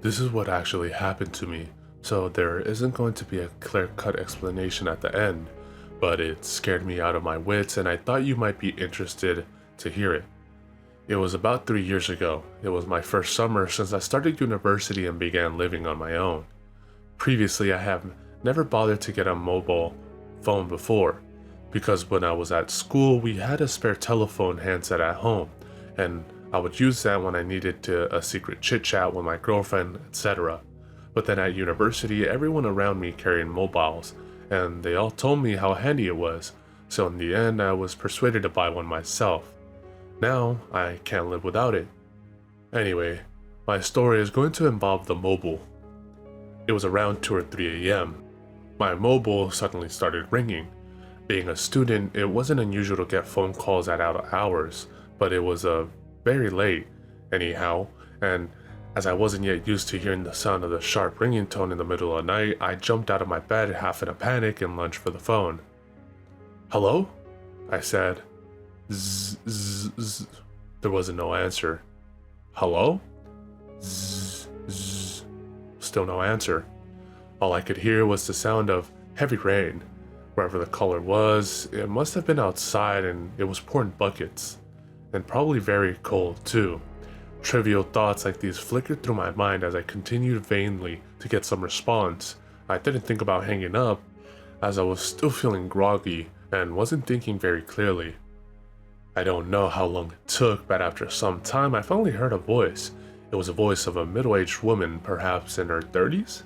This is what actually happened to me, so there isn't going to be a clear-cut explanation at the end, but it scared me out of my wits and I thought you might be interested to hear it. It was about 3 years ago. It was my first summer since I started university and began living on my own. Previously, I have never bothered to get a mobile phone before, because when I was at school, we had a spare telephone handset at home, and I would use that when I needed to a secret chit chat with my girlfriend, etc. But then at university, everyone around me carried mobiles, and they all told me how handy it was, so in the end, I was persuaded to buy one myself. Now, I can't live without it. Anyway, my story is going to involve the mobile. It was around 2 or 3 a.m. My mobile suddenly started ringing. Being a student, it wasn't unusual to get phone calls at out hours, but it was very late, anyhow, and as I wasn't yet used to hearing the sound of the sharp ringing tone in the middle of the night, I jumped out of my bed half in a panic and lunged for the phone. "Hello?" I said. Zzz, zzz, zzz. There wasn't no answer. "Hello?" Zzz, zzz. Still no answer. All I could hear was the sound of heavy rain. Wherever the caller was, it must have been outside and it was pouring buckets. And probably very cold too. Trivial thoughts like these flickered through my mind as I continued vainly to get some response. I didn't think about hanging up, as I was still feeling groggy and wasn't thinking very clearly. I don't know how long it took, but after some time I finally heard a voice. It was a voice of a middle-aged woman, perhaps in her 30s?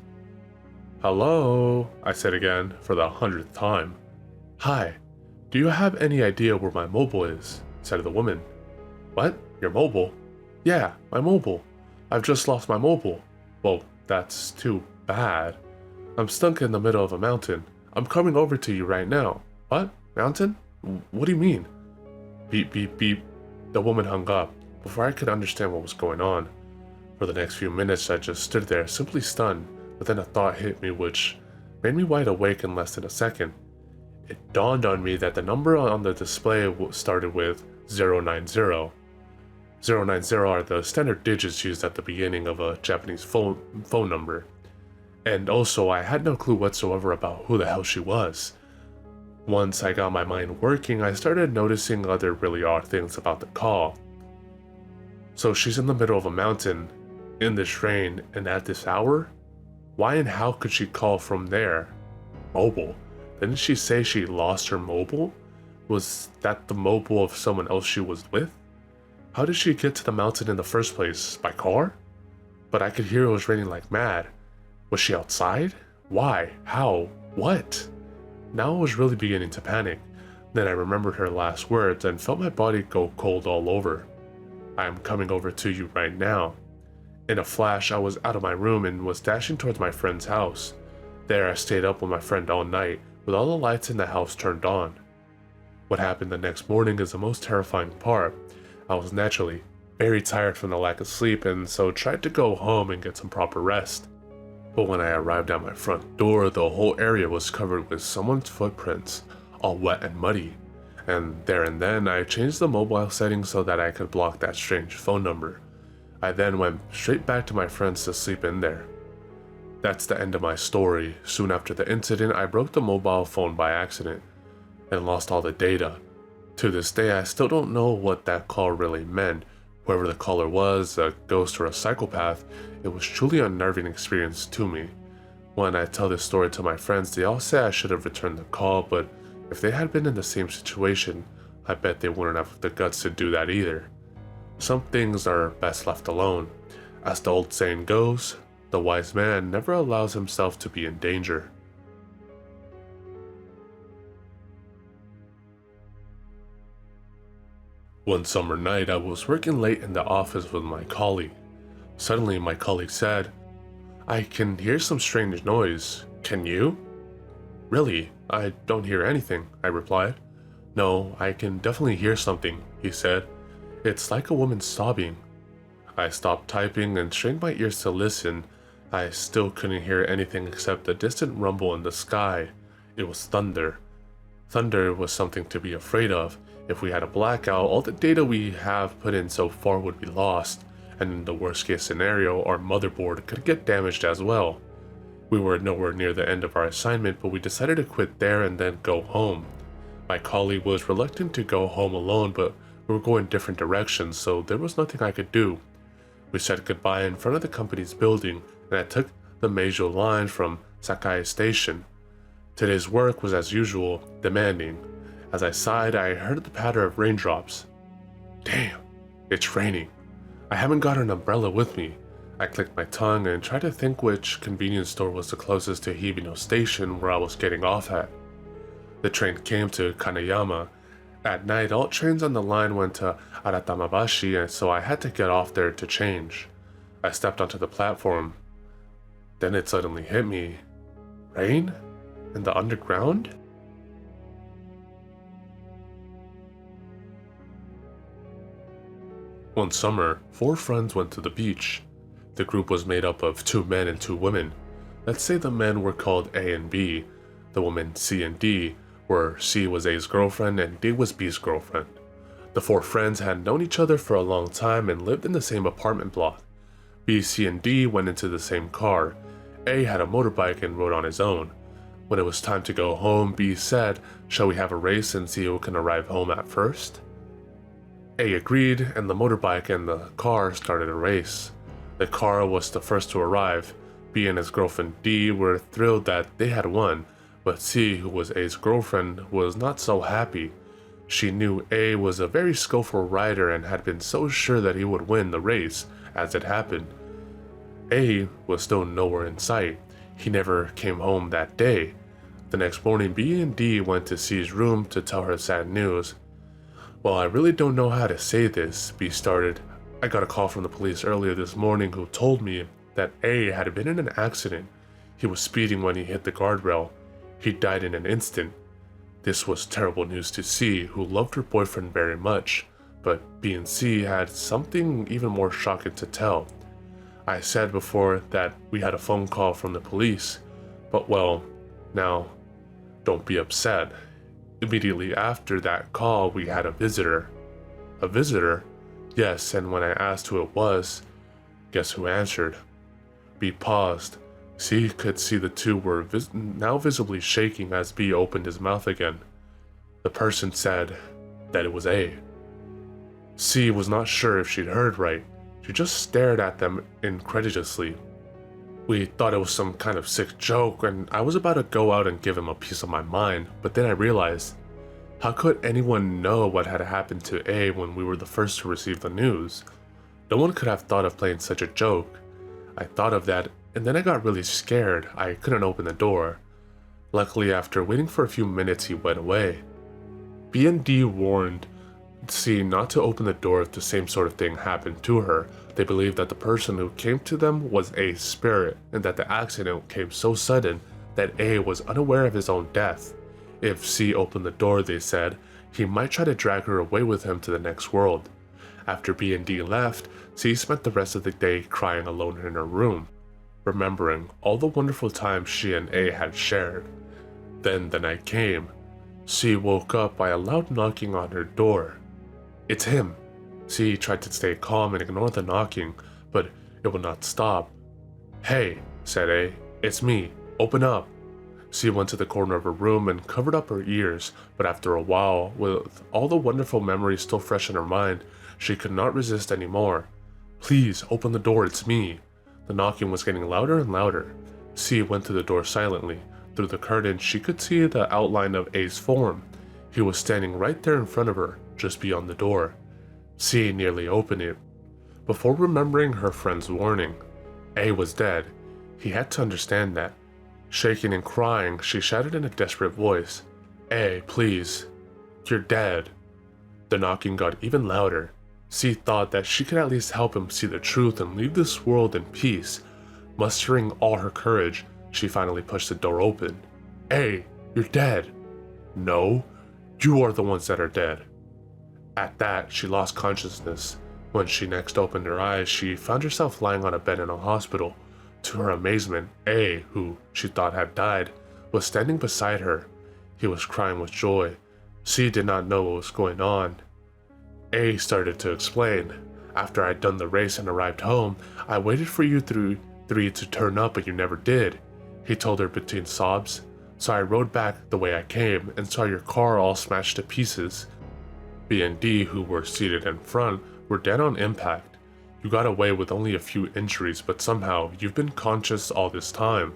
"Hello," I said again, for the 100th time. "Hi, do you have any idea where my mobile is?" said the woman. "What? Your mobile?" "Yeah, my mobile. I've just lost my mobile." "Well, that's too bad. I'm stuck in the middle of a mountain. I'm coming over to you right now." "What? Mountain? What do you mean?" Beep, beep, beep. The woman hung up before I could understand what was going on. For the next few minutes, I just stood there, simply stunned, but then a thought hit me which made me wide awake in less than a second. It dawned on me that the number on the display started with 090. 090 are the standard digits used at the beginning of a Japanese phone number. And also, I had no clue whatsoever about who the hell she was. Once I got my mind working, I started noticing other really odd things about the call. So she's in the middle of a mountain, in this rain, and at this hour? Why and how could she call from there? Mobile? Didn't she say she lost her mobile? Was that the mobile of someone else she was with? How did she get to the mountain in the first place? By car? But I could hear it was raining like mad. Was she outside? Why? How? What? Now I was really beginning to panic. Then I remembered her last words and felt my body go cold all over. "I am coming over to you right now." In a flash, I was out of my room and was dashing towards my friend's house. There I stayed up with my friend all night, with all the lights in the house turned on. What happened the next morning is the most terrifying part. I was naturally very tired from the lack of sleep and so tried to go home and get some proper rest. But when I arrived at my front door, the whole area was covered with someone's footprints, all wet and muddy. And there and then, I changed the mobile settings so that I could block that strange phone number. I then went straight back to my friends to sleep in there. That's the end of my story. Soon after the incident, I broke the mobile phone by accident and lost all the data. To this day, I still don't know what that call really meant. Whoever the caller was, a ghost or a psychopath, it was truly an unnerving experience to me. When I tell this story to my friends, they all say I should have returned the call, but if they had been in the same situation, I bet they wouldn't have the guts to do that either. Some things are best left alone. As the old saying goes, the wise man never allows himself to be in danger. One summer night, I was working late in the office with my colleague. Suddenly, my colleague said, "I can hear some strange noise. Can you?" "Really? I don't hear anything," I replied. "No, I can definitely hear something," he said. "It's like a woman sobbing." I stopped typing and strained my ears to listen. I still couldn't hear anything except a distant rumble in the sky. It was thunder. Thunder was something to be afraid of. If we had a blackout, all the data we have put in so far would be lost. and in the worst case scenario, our motherboard could get damaged as well. We were nowhere near the end of our assignment, but we decided to quit there and then go home. My colleague was reluctant to go home alone, but we were going different directions, so there was nothing I could do. We said goodbye in front of the company's building, and I took the Meijo line from Sakai Station. Today's work was as usual, demanding. As I sighed, I heard the patter of raindrops. Damn, it's raining. I haven't got an umbrella with me. I clicked my tongue and tried to think which convenience store was the closest to Hibino Station where I was getting off at. The train came to Kaneyama. At night, all trains on the line went to Aratamabashi, and so I had to get off there to change. I stepped onto the platform. Then it suddenly hit me. Rain? In the underground? One summer, 4 friends went to the beach. The group was made up of 2 men and 2 women. Let's say the men were called A and B. The women C and D, where C was A's girlfriend and D was B's girlfriend. The 4 friends had known each other for a long time and lived in the same apartment block. B, C, and D went into the same car. A had a motorbike and rode on his own. When it was time to go home, B said, "Shall we have a race and see who can arrive home at first?" A agreed, and the motorbike and the car started a race. The car was the first to arrive. B and his girlfriend D were thrilled that they had won, but C, who was A's girlfriend, was not so happy. She knew A was a very skillful rider and had been so sure that he would win the race as it happened. A was still nowhere in sight. He never came home that day. The next morning, B and D went to C's room to tell her sad news. "Well, I really don't know how to say this," B started. "I got a call from the police earlier this morning who told me that A had been in an accident. He was speeding when he hit the guardrail. He died in an instant." This was terrible news to C, who loved her boyfriend very much, but B and C had something even more shocking to tell. I said before that we had a phone call from the police, but well, now, don't be upset. Immediately after that call, we had a visitor. A visitor? Yes, and when I asked who it was, guess who answered? B paused. C could see the two were now visibly shaking as B opened his mouth again. The person said that it was A. C was not sure if she'd heard right. She just stared at them incredulously. We thought it was some kind of sick joke, and I was about to go out and give him a piece of my mind, but then I realized, how could anyone know what had happened to A when we were the first to receive the news? No one could have thought of playing such a joke. I thought of that, and then I got really scared. I couldn't open the door. Luckily, after waiting for a few minutes, he went away. B and D warned C not to open the door if the same sort of thing happened to her. They believed that the person who came to them was A's spirit, and that the accident came so sudden that A was unaware of his own death. If C opened the door, they said, he might try to drag her away with him to the next world. After B and D left, C spent the rest of the day crying alone in her room, remembering all the wonderful times she and A had shared. Then the night came. C woke up by a loud knocking on her door. "It's him." C tried to stay calm and ignore the knocking, but it would not stop. "Hey," said A, "it's me. Open up." C went to the corner of her room and covered up her ears, but after a while, with all the wonderful memories still fresh in her mind, she could not resist anymore. "Please, open the door, it's me." The knocking was getting louder and louder. C went to the door silently. Through the curtain, she could see the outline of A's form. He was standing right there in front of her, just beyond the door. C nearly opened it. Before remembering her friend's warning, A was dead. He had to understand that. Shaking and crying, she shouted in a desperate voice, "A, please, you're dead." The knocking got even louder. C thought that she could at least help him see the truth and leave this world in peace. Mustering all her courage, she finally pushed the door open. "A, you're dead." "No, you are the ones that are dead." At that, she lost consciousness. When she next opened her eyes, she found herself lying on a bed in a hospital. To her amazement, A, who she thought had died, was standing beside her. He was crying with joy. C did not know what was going on. A started to explain. After I'd done the race and arrived home, I waited for you three to turn up, but you never did," he told her between sobs. "So I rode back the way I came and saw your car all smashed to pieces. B and D, who were seated in front, were dead on impact. You got away with only a few injuries, but somehow you've been conscious all this time."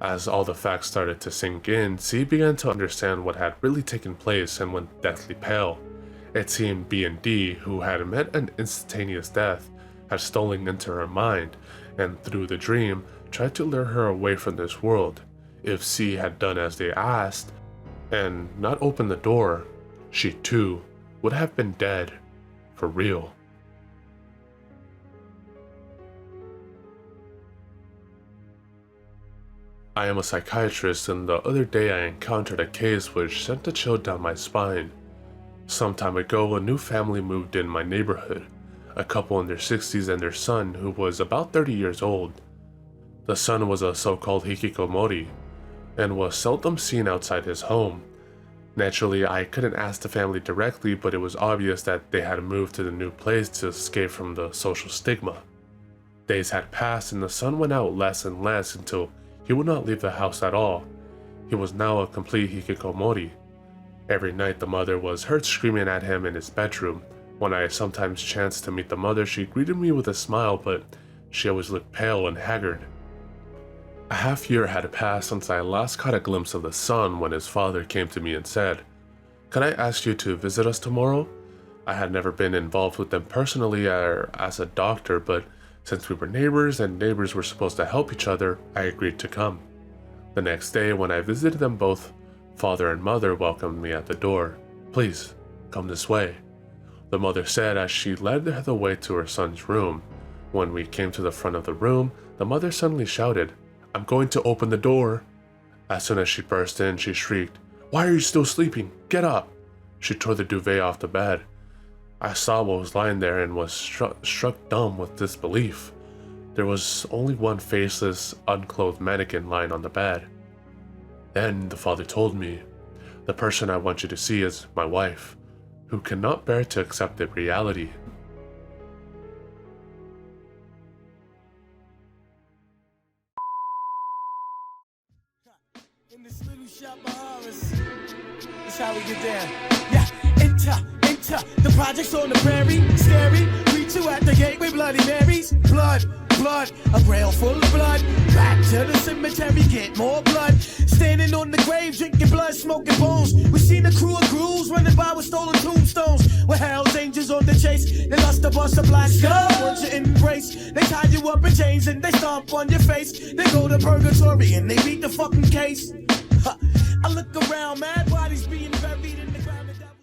As all the facts started to sink in, C began to understand what had really taken place and went deathly pale. It seemed B and D, who had met an instantaneous death, had stolen into her mind, and through the dream, tried to lure her away from this world. If C had done as they asked, and not opened the door, she too would have been dead, for real. I am a psychiatrist, and the other day I encountered a case which sent a chill down my spine. Some time ago, a new family moved in my neighborhood, a couple in their 60s and their son, who was about 30 years old. The son was a so-called hikikomori, and was seldom seen outside his home. Naturally, I couldn't ask the family directly, but it was obvious that they had moved to the new place to escape from the social stigma. Days had passed, and the son went out less and less until he would not leave the house at all. He was now a complete hikikomori. Every night the mother was heard screaming at him in his bedroom. When I sometimes chanced to meet the mother, she greeted me with a smile, but she always looked pale and haggard. A half year had passed since I last caught a glimpse of the son when his father came to me and said, "Can I ask you to visit us tomorrow?" I had never been involved with them personally or as a doctor, but since we were neighbors and neighbors were supposed to help each other, I agreed to come. The next day, when I visited them both, father and mother welcomed me at the door. "Please, come this way," the mother said as she led the way to her son's room. When we came to the front of the room, the mother suddenly shouted, "I'm going to open the door." As soon as she burst in, she shrieked, "Why are you still sleeping? Get up!" She tore the duvet off the bed. I saw what was lying there and was struck dumb with disbelief. There was only one faceless, unclothed mannequin lying on the bed. Then the father told me, "The person I want you to see is my wife, who cannot bear to accept the reality." In this little shop of horrors, that's how we get down. Yeah, enter the projects on the prairie, scary. Greet you at the gate with Bloody Marys. Blood, a rail full of blood. Back to the cemetery, get more blood. Standing on the grave, drinking blood, smoking bones. We seen a crew of ghouls running by with stolen tombstones. With Hell's Angels on the chase, they lust to bust a black skull. Want you embrace, they tie you up in chains and they stomp on your face. They go to purgatory and they beat the fucking case. I look around, mad bodies being